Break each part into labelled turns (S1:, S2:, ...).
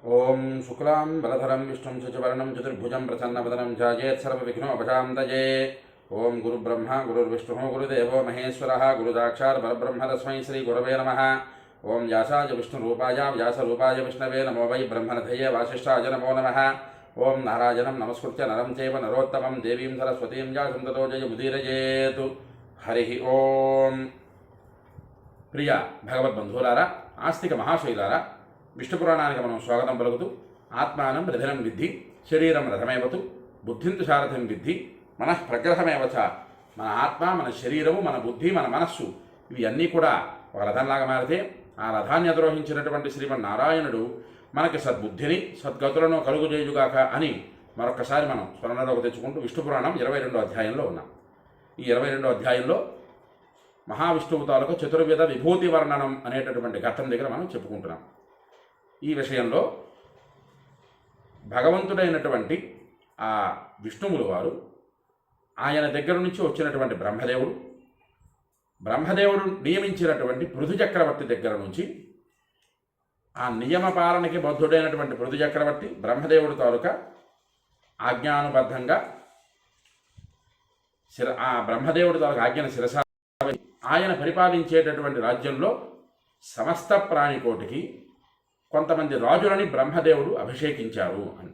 S1: ఓం శుక్లాం బలధరం విష్ణుం శశివర్ణం చతుర్భుజం ప్రసన్నవదనం ధ్యాయేత్ సర్వవిఘ్నోపశాంతయే. ఓం గురుబ్రహ్మ గురుర్విష్ణుః గురుదేవో మహేశ్వరः గురుసాక్షాత్ పరబ్రహ్మ తస్మై శ్రీ గురవే నమః. ఓం వ్యాసాయ విష్ణురూపాయ వ్యాసరూపాయ విష్ణవే నమో వై బ్రహ్మనిధయే వాసిష్ఠాయ నమో నమః. ఓం నారాయణం నమస్కృత్య నరం చైవ నరోత్తమం దేవీం సరస్వతీం వ్యాసం తతో జయముదీరయేతు. హరి ఓం. ప్రియ భగవద్బంధువులారా, ఆస్తిక మహాశైలారా, విష్ణు పురాణానికి మనం స్వాగతం పలుకుతూ, ఆత్మానం రథనం విద్ధి, శరీరం రథమేవతు, బుద్ధింతు సారథం విద్ధి, మనః ప్రగ్రహమేవచ. మన ఆత్మ, మన శరీరము, మన బుద్ధి, మన మనస్సు ఇవి అన్నీ కూడా ఒక రథంలాగా మారితే, ఆ రథాన్ని అధిరోహించినటువంటి శ్రీమన్నారాయణుడు మనకి సద్బుద్ధిని సద్గతులను కలుగుజేయుగాక అని మరొకసారి మనం స్మరణలోకి తెచ్చుకుంటూ విష్ణు పురాణం 22వ అధ్యాయంలో ఉన్నాం. ఈ 22వ అధ్యాయంలో మహావిష్ణువు తాలూకు చతుర్విధ విభూతి వర్ణనం అనేటటువంటి ఘట్టం దగ్గర మనం చెప్పుకుంటున్నాం. ఈ విషయంలో భగవంతుడైనటువంటి ఆ విష్ణువులు వారు ఆయన దగ్గర నుంచి వచ్చినటువంటి బ్రహ్మదేవుడు నియమించినటువంటి పృథు చక్రవర్తి దగ్గర నుంచి, ఆ నియమ పాలనకి బద్ధుడైనటువంటి పృథు చక్రవర్తి బ్రహ్మదేవుడు తాలూకా ఆజ్ఞానుబద్ధంగా ఆ బ్రహ్మదేవుడు తాలూకా ఆజ్ఞను శిరస ఆయన పరిపాలించేటటువంటి రాజ్యంలో సమస్త ప్రాణికోటికి కొంతమంది రాజులని బ్రహ్మదేవుడు అభిషేకించారు అని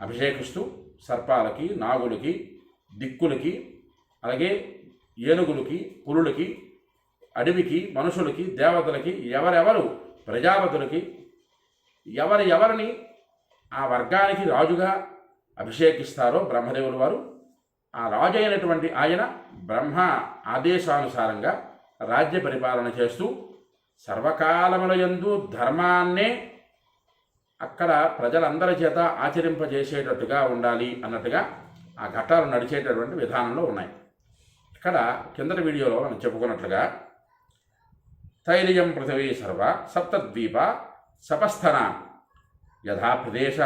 S1: అభిషేకిస్తూ సర్పాలకి, నాగులకి, దిక్కులకి, అలాగే ఏనుగులకి, పులులకి, అడవికి, మనుషులకి, దేవతలకి, ఎవరెవరు ప్రజాపతులకి, ఎవరిని ఆ వర్గానికి రాజుగా అభిషేకిస్తారో బ్రహ్మదేవుడు వారు, ఆ రాజు అయినటువంటి ఆయన బ్రహ్మ ఆదేశానుసారంగా రాజ్య పరిపాలన చేస్తూ సర్వకాలముల యందు ధర్మాన్నే అక్కడ ప్రజలందరి చేత ఆచరింపజేసేటట్టుగా ఉండాలి అన్నట్టుగా ఆ ఘట్టాలు నడిచేటటువంటి విధానంలో ఉన్నాయి. ఇక్కడ కిందటి వీడియోలో మనం చెప్పుకున్నట్లుగా తైలియం పృథివీ సర్వ సప్తద్వీప సపస్థన యథా ప్రదేశ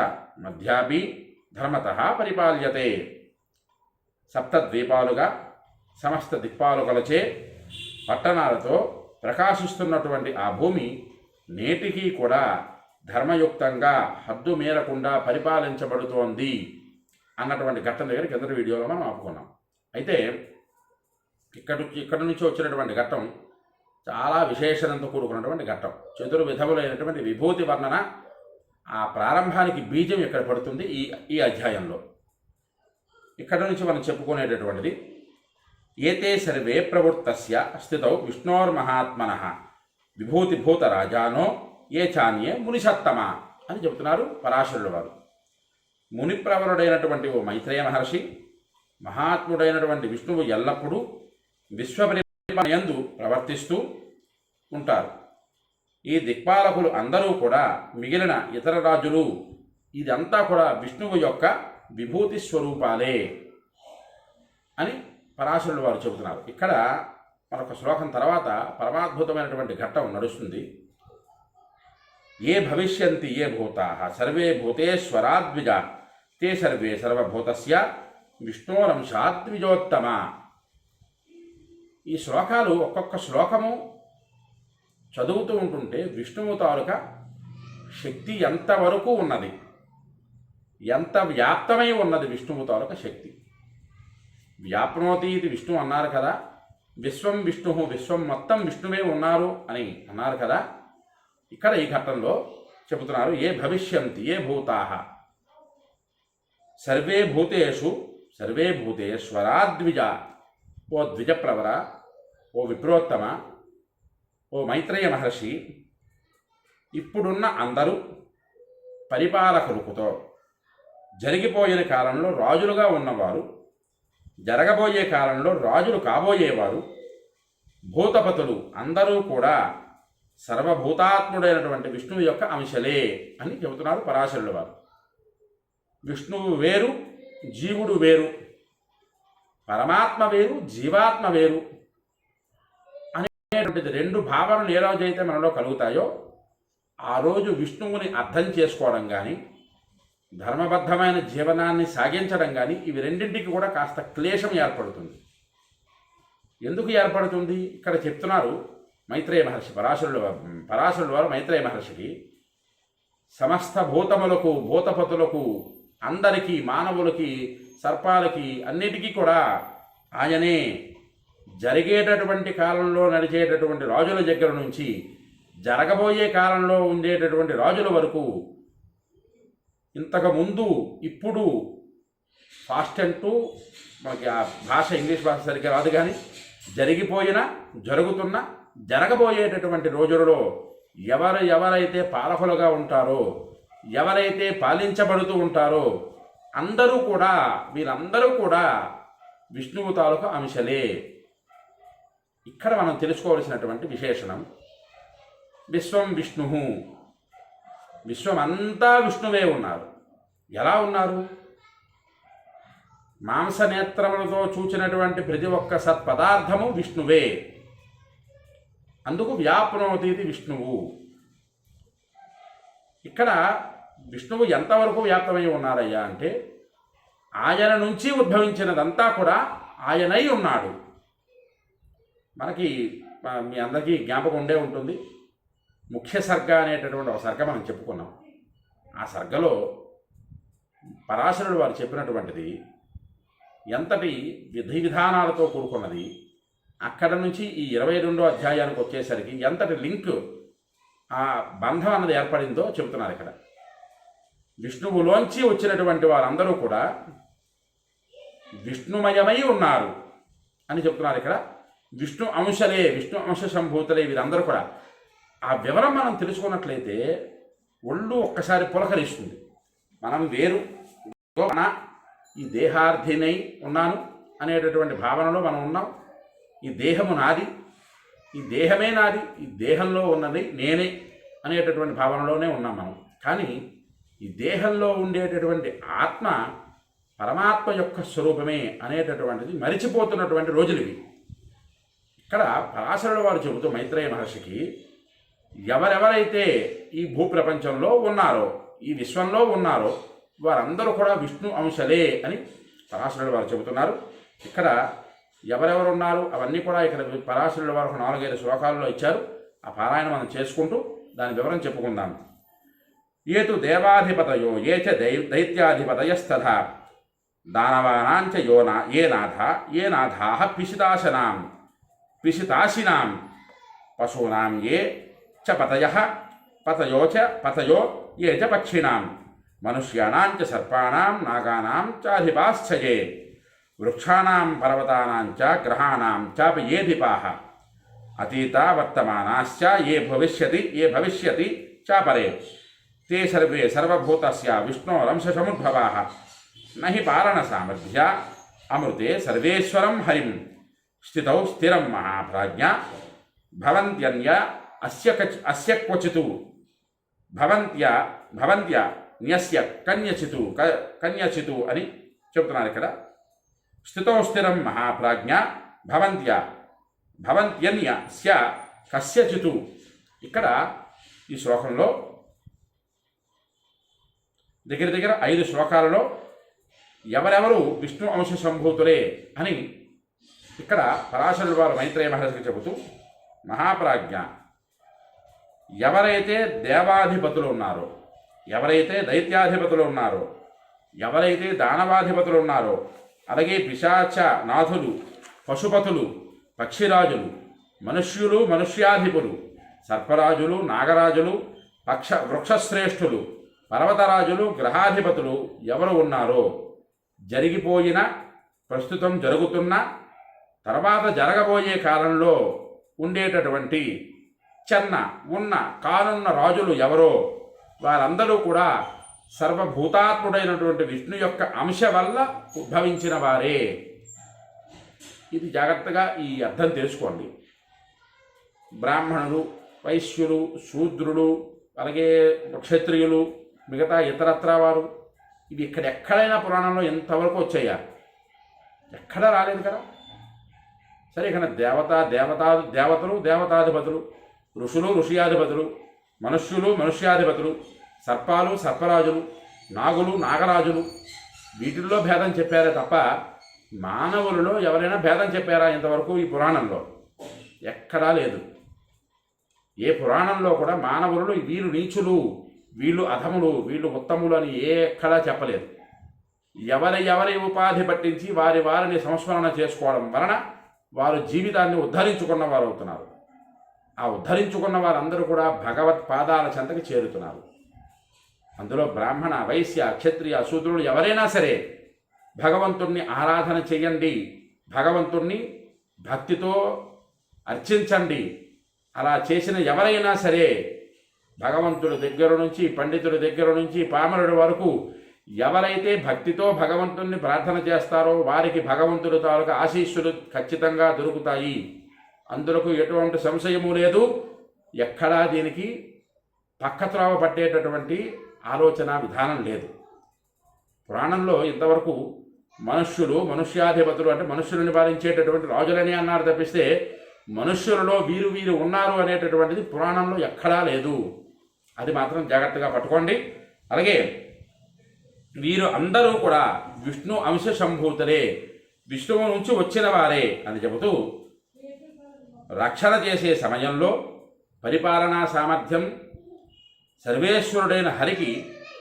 S1: మధ్యాపి ధర్మతః పరిపాల్యతే. సప్తద్వీపాలుగా సమస్త దిక్పాలుకలచే పట్టణాలతో ప్రకాశిస్తున్నటువంటి ఆ భూమి నేటికి కూడా ధర్మయుక్తంగా హద్దు మేరకుండా పరిపాలించబడుతోంది అన్నటువంటి ఘట్టం దగ్గర కిందటి వీడియోలో మనం ఆపుకున్నాం. అయితే ఇక్కడి నుంచి వచ్చినటువంటి ఘట్టం చాలా విశేషణంతో కూడుకున్నటువంటి ఘట్టం. చతుర్విధములైనటువంటి విభూతి వర్ణన ఆ ప్రారంభానికి బీజం ఇక్కడ పడుతుంది ఈ అధ్యాయంలో. ఇక్కడ నుంచి మనం చెప్పుకునేటటువంటిది ఏతే సర్వే ప్రవృత్తస్య స్థితౌ విష్ణోర్మహాత్మనః విభూతిభూత రాజానో ఏ చాన్యే మునిసత్తమ అని చెబుతున్నారు పరాశరుల వారు. మునిప్రవరుడైనటువంటి ఓ మైత్రేయ మహర్షి, మహాత్ముడైనటువంటి విష్ణువు ఎల్లప్పుడూ విశ్వపరిపాలనయందు ప్రవర్తిస్తూ ఉంటారు. ఈ దిక్పాలకులు అందరూ కూడా, మిగిలిన ఇతర రాజులు, ఇదంతా కూడా విష్ణువు యొక్క విభూతి స్వరూపాలే అని పరాశరుల వారు చెబుతున్నారు. ఇక్కడ మరొక శ్లోకం తర్వాత పరమాద్భుతమైనటువంటి ఘట్టం నడుస్తుంది. ఏ భవిష్యంతి ఏ భూతాః సర్వే భూతేశ్వరాద్విజ తే సర్వే సర్వభూతస్య విష్ణోరంశాద్విజోత్తమ. ఈ శ్లోకాలు ఒక్కొక్క శ్లోకము చదువుతూ ఉంటుంటే విష్ణువు తాలూకా శక్తి ఎంతవరకు ఉన్నది, ఎంత వ్యాప్తమై ఉన్నది విష్ణువు తాలూకా శక్తి. వ్యాప్నోతి ఇది విష్ణు అన్నారు కదా, విశ్వం విష్ణు, విశ్వం మొత్తం విష్ణువే ఉన్నారు అని అన్నారు కదా. ఇక్కడ ఈ ఘట్టంలో చెబుతున్నారు ఏ భవిష్యంతి ఏ భూతాః సర్వే భూతేషు సర్వే భూతేశ్వరాద్విజ. ఓ ద్విజప్రవర, ఓ విప్రోత్తమ, ఓ మైత్రేయ మహర్షి, ఇప్పుడున్న అందరూ పరిపాలకులకుతో జరిగిపోయిన కాలంలో రాజులుగా ఉన్నవారు, జరగబోయే కాలంలో రాజులు కాబోయేవారు, భూతపతులు అందరూ కూడా సర్వభూతాత్ముడైనటువంటి విష్ణువు యొక్క అంశలే అని చెబుతున్నారు పరాశరుల వారు. విష్ణువు వేరు, జీవుడు వేరు, పరమాత్మ వేరు, జీవాత్మ వేరు అనేటువంటిది రెండు భావనలు ఏ రోజైతే మనలో కలుగుతాయో ఆ రోజు విష్ణువుని అర్థం చేసుకోవడం కానీ, ధర్మబద్ధమైన జీవనాన్ని సాగించడం కానీ, ఇవి రెండింటికి కూడా కాస్త క్లేశం ఏర్పడుతుంది. ఎందుకు ఏర్పడుతుంది? ఇక్కడ చెప్తున్నారు మైత్రేయ మహర్షి, పరాశరుల వారు మైత్రేయ మహర్షికి సమస్త భూతములకు భూతపతులకు అందరికీ మానవులకి సర్పాలకి అన్నిటికీ కూడా ఆయనే జరిగేటటువంటి కాలంలో నడిచేటటువంటి రాజుల దగ్గర నుంచి జరగబోయే కాలంలో ఉండేటటువంటి రాజుల వరకు ఇంతకుముందు ఇప్పుడు ఫాస్ట్ అంటూ మనకి ఆ భాష ఇంగ్లీష్ భాష సరిగ్గా రాదు, కానీ జరిగిపోయిన జరుగుతున్న జరగబోయేటటువంటి రోజులలో ఎవరైతే పాలకులుగా ఉంటారో, ఎవరైతే పాలించబడుతూ ఉంటారో వీరందరూ కూడా విష్ణువు తాలూకు అంశలే. ఇక్కడ మనం తెలుసుకోవాల్సినటువంటి విశేషణం, విశ్వం విష్ణు, విశ్వమంతా విష్ణువే ఉన్నారు. ఎలా ఉన్నారు? మాంసనేత్రములతో చూచినటువంటి ప్రతి ఒక్క సత్పదార్థము విష్ణువే. అందుకు వ్యాప్నోతి విష్ణువు. ఇక్కడ విష్ణువు ఎంతవరకు వ్యాప్తమై ఉన్నారయ్యా అంటే, ఆయన నుంచి ఉద్భవించినదంతా కూడా ఆయనై ఉన్నాడు. మనకి మీ అందరికీ జ్ఞాపకం ఉండే ఉంటుంది, ముఖ్య సర్గ అనేటటువంటి ఒక సర్గ మనం చెప్పుకున్నాం. ఆ సర్గలో పరాశరుడు వారు చెప్పినటువంటిది ఎంతటి విధి విధానాలతో కూడుకున్నది. అక్కడ నుంచి ఈ 22వ అధ్యాయానికి వచ్చేసరికి ఎంతటి లింక్, ఆ బంధం అన్నది ఏర్పడిందో చెబుతున్నారు. ఇక్కడ విష్ణువులోంచి వచ్చినటువంటి వారందరూ కూడా విష్ణుమయమై ఉన్నారు అని చెప్తున్నారు. ఇక్కడ విష్ణు అంశలే, విష్ణు అంశ సంభూతులే వీరందరూ కూడా. ఆ వివరం మనం తెలుసుకున్నట్లయితే ఒళ్ళు ఒక్కసారి పులకరిస్తుంది. మనం వేరు, ఈ దేహార్థినై ఉన్నాను అనేటటువంటి భావనలో మనం ఉన్నాం. ఈ దేహము నాది, ఈ దేహమే నాది, ఈ దేహంలో ఉన్నది నేనే అనేటటువంటి భావనలోనే ఉన్నాం మనం. కానీ ఈ దేహంలో ఉండేటటువంటి ఆత్మ పరమాత్మ యొక్క స్వరూపమే అనేటటువంటిది మరిచిపోతున్నటువంటి రోజులు ఇవి. ఇక్కడ పరాశరుడు వారు చెబుతూ మైత్రేయ మహర్షికి, ఎవరెవరైతే ఈ భూప్రపంచంలో ఉన్నారో, ఈ విశ్వంలో ఉన్నారో వారందరూ కూడా విష్ణు అంశలే అని పరాశరుడు వారు చెబుతున్నారు. ఇక్కడ ఎవరెవరు ఉన్నారు అవన్నీ కూడా ఇక్కడ పరాశరుడు వారు 4-5 శ్లోకాలలో ఇచ్చారు. ఆ పారాయణ మనం చేసుకుంటూ దాని వివరం చెప్పుకుందాం. ఏతు దేవాధిపతయో ఏ చ దైత్యాధిపతయస్తథా దానవానాంచ ఏ నాథాః పిశితాశినాం పశూనాం ఏ చ పతయో ఏ చ పక్షిణాం మనుష్యానాం చ సర్పాణాం నాగానాం చాధిపాశ్చయే వృక్షాణాం పర్వతానాం చ గ్రహాణాం చాపి ఏ ధిపాః అతీతా వర్తమానాశ్చ ఏ భవిష్యతి చాపరే తే సర్వే సర్వభూతస్య విష్ణోరంశసముద్భవాః నహి పాలన సామర్థ్య అమృతే సర్వేశ్వరం హరిం స్థితౌ స్థిరం మహాప్రాజ్ఞ భవంత్యన్య అస్య క్వచితు భవంత్య న్యస్య కన్యచితు అని చెబుతున్నారు. ఇక్కడ స్థితో స్థిరం మహాప్రాజ్ఞ భవంత్యన్య స్య కస్యచితు. ఇక్కడ ఈ శ్లోకంలో దగ్గర 5 శ్లోకాలలో ఎవరెవరు విష్ణు అంశ సంభూతులే అని ఇక్కడ పరాశరుడు వారు మైత్రేయ మహర్షికి చెబుతూ, మహాప్రాజ్ఞ ఎవరైతే దేవాధిపతులు ఉన్నారో, ఎవరైతే దైత్యాధిపతులు ఉన్నారో, ఎవరైతే దానవాధిపతులు ఉన్నారో, అలాగే పిశాచ నాథులు, పశుపతులు, పక్షిరాజులు, మనుష్యులు, మనుష్యాధిపులు, సర్పరాజులు, నాగరాజులు, వృక్షశ్రేష్ఠులు, పర్వతరాజులు, గ్రహాధిపతులు ఎవరు ఉన్నారో, జరిగిపోయిన, ప్రస్తుతం జరుగుతున్న, తర్వాత జరగబోయే కాలంలో ఉండేటటువంటి కానున్న రాజులు ఎవరో వారందరూ కూడా సర్వభూతాత్ముడైనటువంటి విష్ణు యొక్క అంశ వల్ల ఉద్భవించిన వారే. ఇది జాగ్రత్తగా ఈ అర్థం తెలుసుకోండి. బ్రాహ్మణులు, వైశ్యులు, శూద్రులు, అలాగే క్షత్రియులు, మిగతా ఇతరత్రా వారు, ఇవి ఎక్కడైనా పురాణంలో ఎంతవరకు వచ్చాయా? ఎక్కడా రాలేదు కదా. సరే, ఇక్కడ దేవతలు, దేవతాధిపతులు, ఋషులు, ఋషియాధిపతులు, మనుష్యులు, మనుష్యాధిపతులు, సర్పాలు, సర్పరాజులు, నాగులు, నాగరాజులు, వీటిల్లో భేదం చెప్పారే తప్ప మానవులలో ఎవరైనా భేదం చెప్పారా ఇంతవరకు ఈ పురాణంలో? ఎక్కడా లేదు. ఏ పురాణంలో కూడా మానవులలో వీరు నీచులు, వీళ్ళు అధములు, వీళ్ళు ఉత్తములు అని ఎక్కడా చెప్పలేదు. ఎవరి ఉపాధి పట్టించి వారిని సంస్మరణ చేసుకోవడం వలన వారు జీవితాన్ని ఉద్ధరించుకున్న వారు అవుతున్నారు. ఆ ఉద్ధరించుకున్న వారందరూ కూడా భగవత్ పాదాల చెంతకు చేరుతున్నారు. అందులో బ్రాహ్మణ, వైశ్య, క్షత్రియ, శూద్రులు ఎవరైనా సరే భగవంతుణ్ణి ఆరాధన చెయ్యండి, భగవంతుణ్ణి భక్తితో అర్చించండి. అలా చేసిన ఎవరైనా సరే భగవంతుడి దగ్గర నుంచి, పండితుడి దగ్గర నుంచి పామరుడి వరకు ఎవరైతే భక్తితో భగవంతుణ్ణి ప్రార్థన చేస్తారో వారికి భగవంతుడి తాలూకా ఆశీస్సులు ఖచ్చితంగా దొరుకుతాయి. అందులో ఎటువంటి సంశయము లేదు. ఎక్కడా దీనికి పక్కత్రోవ పట్టేటటువంటి ఆలోచన విధానం లేదు. పురాణంలో ఇంతవరకు మనుష్యాధిపతులు అంటే మనుష్యులను పాలించేటటువంటి రాజులని అన్నారు తప్పిస్తే మనుష్యులలో వీరు ఉన్నారు అనేటటువంటిది పురాణంలో ఎక్కడా లేదు. అది మాత్రం జాగ్రత్తగా పట్టుకోండి. అలాగే వీరు అందరూ కూడా విష్ణు అంశ సంభూతులే, విష్ణువు నుంచి వచ్చిన వారే అని చెబుతూ రక్షణ చేసే సమయంలో పరిపాలనా సామర్థ్యం సర్వేశ్వరుడైన హరికి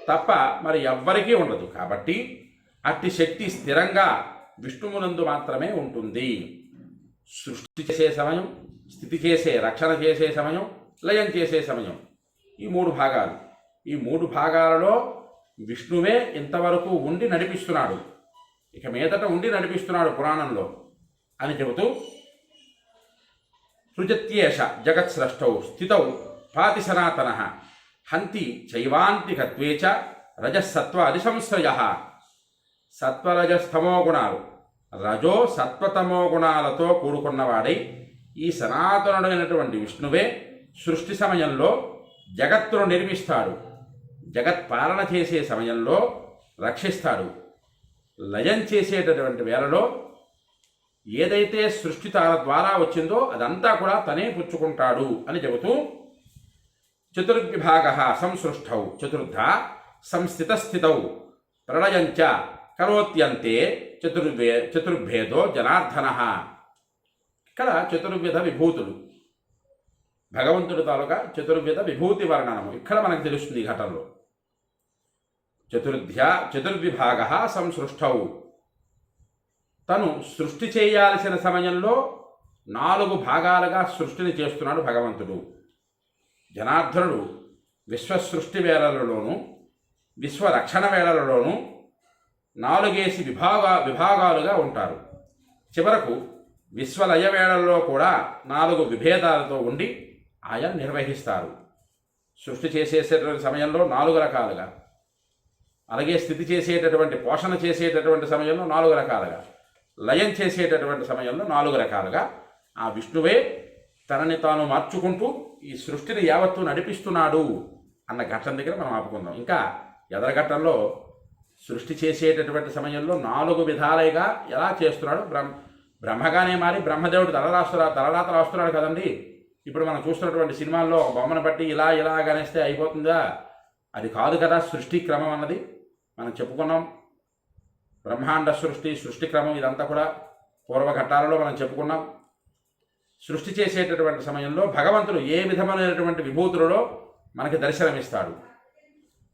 S1: తప్ప మరి ఎవ్వరికీ ఉండదు. కాబట్టి అట్టి శక్తి స్థిరంగా విష్ణువునందు మాత్రమే ఉంటుంది. సృష్టి చేసే సమయం, స్థితి చేసే, రక్షణ చేసే సమయం, లయం చేసే సమయం, ఈ 3 భాగాలు. ఈ 3 భాగాలలో విష్ణువే ఇంతవరకు ఉండి నడిపిస్తున్నాడు, ఇక మీదట ఉండి నడిపిస్తున్నాడు పురాణంలో అని చెబుతూ సృజత్యేష జగత్స్రష్టౌ స్థితౌ పాతి సనాతన హంతి చైవాంతికత్వే చ రజస్సత్వ అధిసంశ్రయ. సత్వరజస్తమో గుణాలు, రజో సత్వతమో గుణాలతో కూడుకున్నవాడై ఈ సనాతనుడైనటువంటి విష్ణువే సృష్టి సమయంలో జగత్తును నిర్మిస్తాడు, జగత్పాలన చేసే సమయంలో రక్షిస్తాడు, లయం చేసేటటువంటి వేళలో ఏదైతే సృష్టి తన ద్వారా వచ్చిందో అదంతా కూడా తనే పుచ్చుకుంటాడు అని చెబుతూ చతుర్విభాగ సంసృష్టౌ చతుర్ధా సంస్థితస్థితౌ ప్రళయంచ కరోత్యంతే చతుర్భేదో జనార్దన. ఇక్కడ చతుర్విధ విభూతులు, భగవంతుడి తాలూకా చతుర్విధ విభూతి వర్ణనము ఇక్కడ మనకు తెలుస్తుంది. ఈ ఘటనలో చతుర్విభాగ సంసృష్టౌ, తను సృష్టి చేయాల్సిన సమయంలో 4 భాగాలుగా సృష్టిని చేస్తున్నాడు భగవంతుడు. జనార్దనుడు విశ్వసృష్టి వేళలలోనూ విశ్వరక్షణ వేళలలోనూ 4 విభాగాలుగా ఉంటారు. చివరకు విశ్వలయ వేళల్లో కూడా 4 విభేదాలతో ఉండి ఆయన నిర్వహిస్తారు. సృష్టి చేసేటటువంటి సమయంలో 4 రకాలుగా, అలాగే స్థితి చేసేటటువంటి, పోషణ చేసేటటువంటి సమయంలో 4 రకాలుగా, లయం చేసేటటువంటి సమయంలో 4 రకాలుగా ఆ విష్ణువే తనని తాను మార్చుకుంటూ ఈ సృష్టిని యావత్తు నడిపిస్తున్నాడు అన్న ఘట్టం దగ్గర మనం ఆపుకుందాం. ఇంకా ఎదరఘట్టంలో సృష్టి చేసేటటువంటి సమయంలో 4 విధాలుగా ఎలా చేస్తున్నాడు, బ్రహ్మగానే మారి బ్రహ్మదేవుడు తలరాత రాస్తున్నాడు కదండి. ఇప్పుడు మనం చూస్తున్నటువంటి సినిమాల్లో ఒక బొమ్మను బట్టి ఇలా గనేస్తే అయిపోతుందా? అది కాదు కదా సృష్టి క్రమం అన్నది. మనం చెప్పుకున్నాం, బ్రహ్మాండ సృష్టి క్రమం ఇదంతా కూడా పూర్వఘట్టాలలో మనం చెప్పుకున్నాం. సృష్టి చేసేటటువంటి సమయంలో భగవంతుడు ఏ విధమైనటువంటి విభూతులలో మనకి దర్శనమిస్తాడు,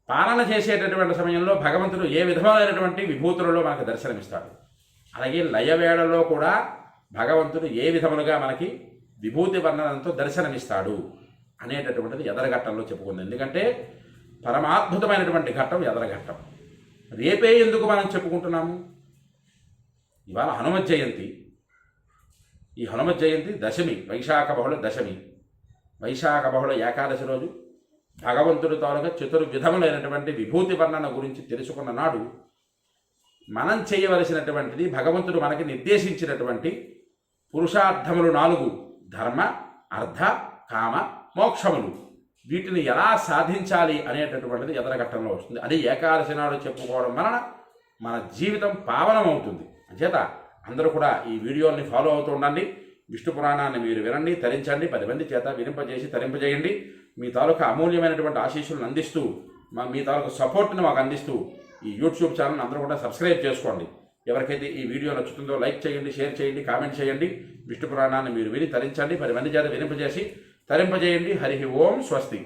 S1: పాలన చేసేటటువంటి సమయంలో భగవంతుడు ఏ విధమైనటువంటి విభూతులలో మనకు దర్శనమిస్తాడు, అలాగే లయవేళలో కూడా భగవంతుడు ఏ విధములుగా మనకి విభూతి వర్ణనంతో దర్శనమిస్తాడు అనేటటువంటిది ఎదరఘట్టంలో చెప్పుకుంది. ఎందుకంటే పరమాద్భుతమైనటువంటి ఘట్టం ఎదరఘట్టం. రేపే ఎందుకు మనం చెప్పుకుంటున్నాము? ఇవాళ హనుమత్ జయంతి. ఈ హనుమత్ జయంతి దశమి, వైశాఖ బహుళ దశమి, వైశాఖ బహుళ ఏకాదశి రోజు భగవంతుడి తాలూకా చతుర్విధములైనటువంటి విభూతి వర్ణన గురించి తెలుసుకున్న నాడు మనం చేయవలసినటువంటిది, భగవంతుడు మనకి నిర్దేశించినటువంటి పురుషార్థములు 4, ధర్మ, అర్థ, కామ, మోక్షములు, వీటిని ఎలా సాధించాలి అనేటటువంటిది ఎదరఘట్టంలో వస్తుంది. అది ఏకాదశి నాడు చెప్పుకోవడం వలన మన జీవితం పావనమవుతుంది. అంచేత అందరూ కూడా ఈ వీడియోని ఫాలో అవుతూ ఉండండి. విష్ణు పురాణాన్ని మీరు వినండి, తరించండి, 10 మంది చేత వినింపజేసి తరింపజేయండి. మీ తాలూకా అమూల్యమైనటువంటి ఆశీస్సులను అందిస్తూ, మీ తాలూకా సపోర్ట్ని మాకు అందిస్తూ ఈ యూట్యూబ్ ఛానల్ని అందరూ కూడా సబ్స్క్రైబ్ చేసుకోండి. ఎవరికైతే ఈ వీడియో నచ్చుతుందో లైక్ చేయండి, షేర్ చేయండి, కామెంట్ చేయండి. విష్ణు పురాణాన్ని మీరు విని తరించండి, 10 మంది చేత వినింపజేసి తరింపజేయండి. హరి ఓం స్వస్తి.